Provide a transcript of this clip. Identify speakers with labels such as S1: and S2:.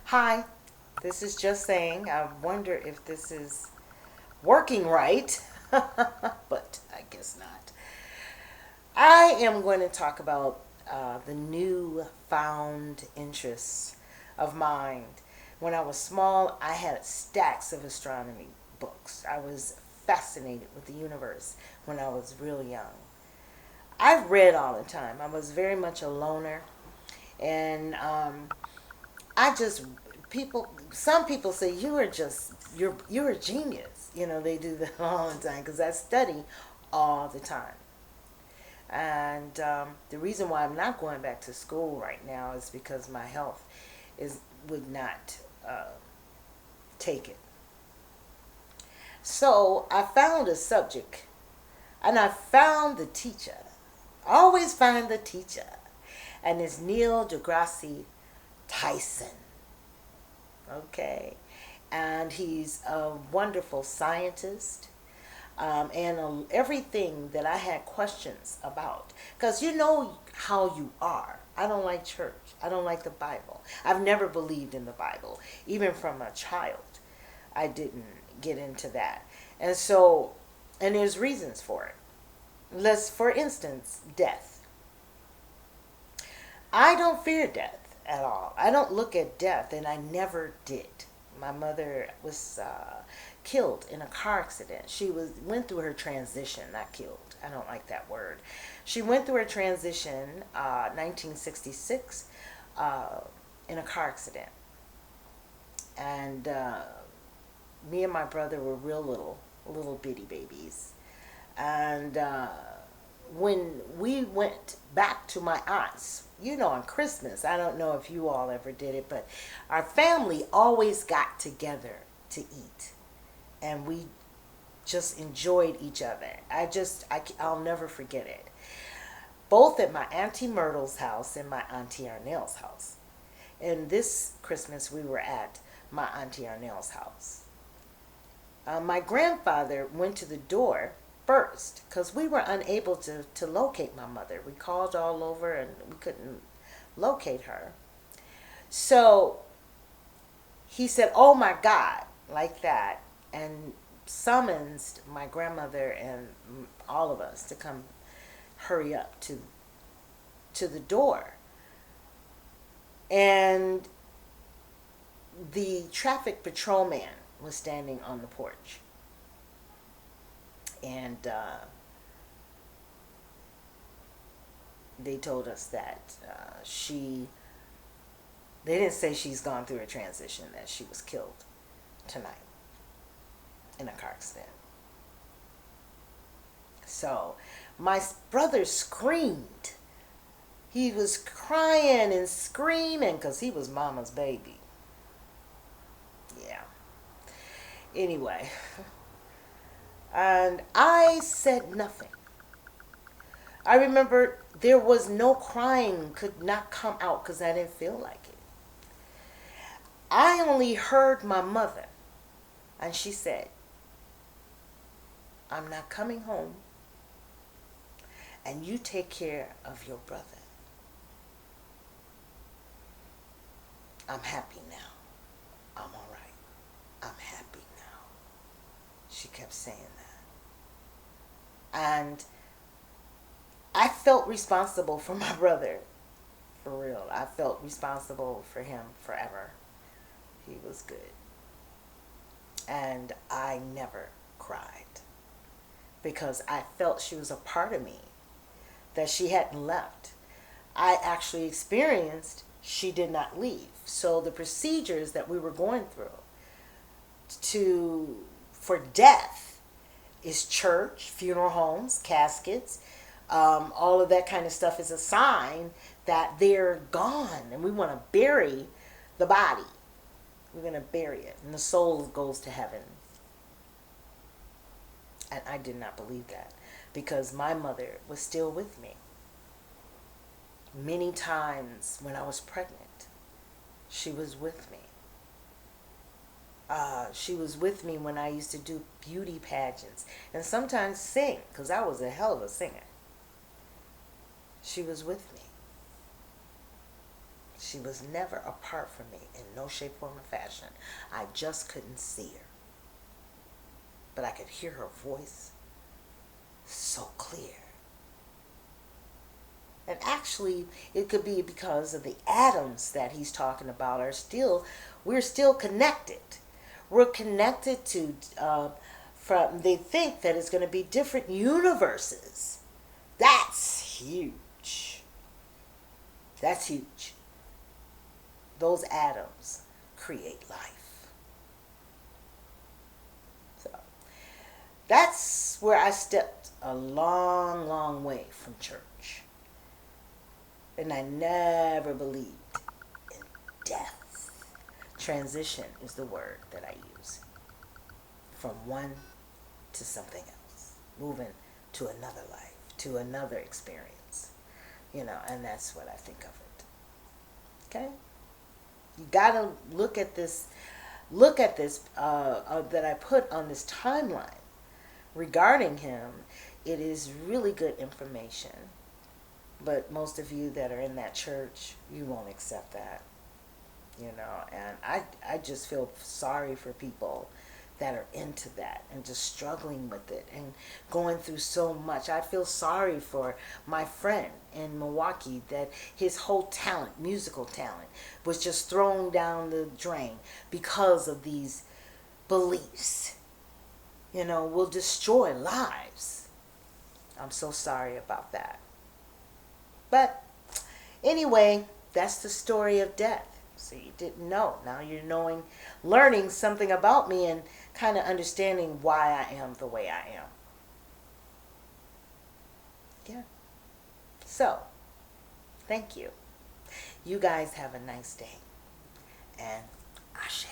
S1: Hi, this is just saying. I wonder if this is working right, but I guess not. I am going to talk about the new found interests of mine. When I was small, I had stacks of astronomy books. I was fascinated with the universe when I was real young. I read all the time. I was very much a loner, and I just some people say you're a genius. They do that all the time because I study all the time. And the reason why I'm not going back to school right now is because my health is would not uh, take it. So I found a subject, and I found the teacher. I always find the teacher, and it's Neil deGrasse Tyson. Okay, and he's a wonderful scientist. And everything that I had questions about. Because you know how you are. I don't like church. I don't like the Bible. I've never believed in the Bible. Even from a child, I didn't get into that. And so, and there's reasons for it. For instance, death. I don't fear death at all. I don't look at death, and I never did. My mother was killed in a car accident. She went through her transition, not killed. I don't like that word. She went through her transition, 1966, uh, in a car accident, and me and my brother were real little bitty babies, and when we went back to my aunt's, on Christmas, I don't know if you all ever did it, but our family always got together to eat. And we just enjoyed each other. I'll never forget it. Both at my Auntie Myrtle's house and my Auntie Arnell's house. And this Christmas, we were at my Auntie Arnell's house. My grandfather went to the door first because we were unable to locate my mother. We called all over and we couldn't locate her. So he said, "Oh my God," like that, and summons my grandmother and all of us to come hurry up to the door. And the traffic patrolman was standing on the porch. And they told us that they didn't say she's gone through a transition, that she was killed tonight in a car accident. So my brother screamed. He was crying and screaming because he was mama's baby. Yeah. Anyway, and I said nothing. I remember there was no crying, could not come out because I didn't feel like it. I only heard my mother, and she said, "I'm not coming home, and you take care of your brother. I'm happy now. I'm all right. I'm happy now." She kept saying that. And I felt responsible for my brother. For real. I felt responsible for him forever. He was good. And I never cried because I felt she was a part of me, that she hadn't left. I actually experienced she did not leave. So the procedures that we were going through to for death is church, funeral homes, caskets, all of that kind of stuff is a sign that they're gone, and we want to bury the body. We're going to bury it, and the soul goes to heaven. And I did not believe that because my mother was still with me. Many times when I was pregnant, she was with me. She was with me when I used to do beauty pageants and sometimes sing because I was a hell of a singer. She was with me. She was never apart from me in no shape, form, or fashion. I just couldn't see her. But I could hear her voice so clear. And actually, it could be because of the atoms that he's talking about we're still connected. We're connected to, they think that it's going to be different universes. That's huge. That's huge. Those atoms create life. So that's where I stepped a long, long way from church. And I never believed in death. Transition is the word that I use. From one to something else. Moving to another life, to another experience. And that's what I think of it. Okay? You gotta look at this that I put on this timeline regarding him. It is really good information. But most of you that are in that church, you won't accept that. And I just feel sorry for people that are into that and just struggling with it and going through so much. I feel sorry for my friend in Milwaukee that his whole talent, musical talent, was just thrown down the drain because of these beliefs. Will destroy lives. I'm so sorry about that. But anyway, that's the story of death. So you didn't know. Now you're learning something about me and kind of understanding why I am the way I am. Yeah. So, thank you. You guys have a nice day. And Ashe.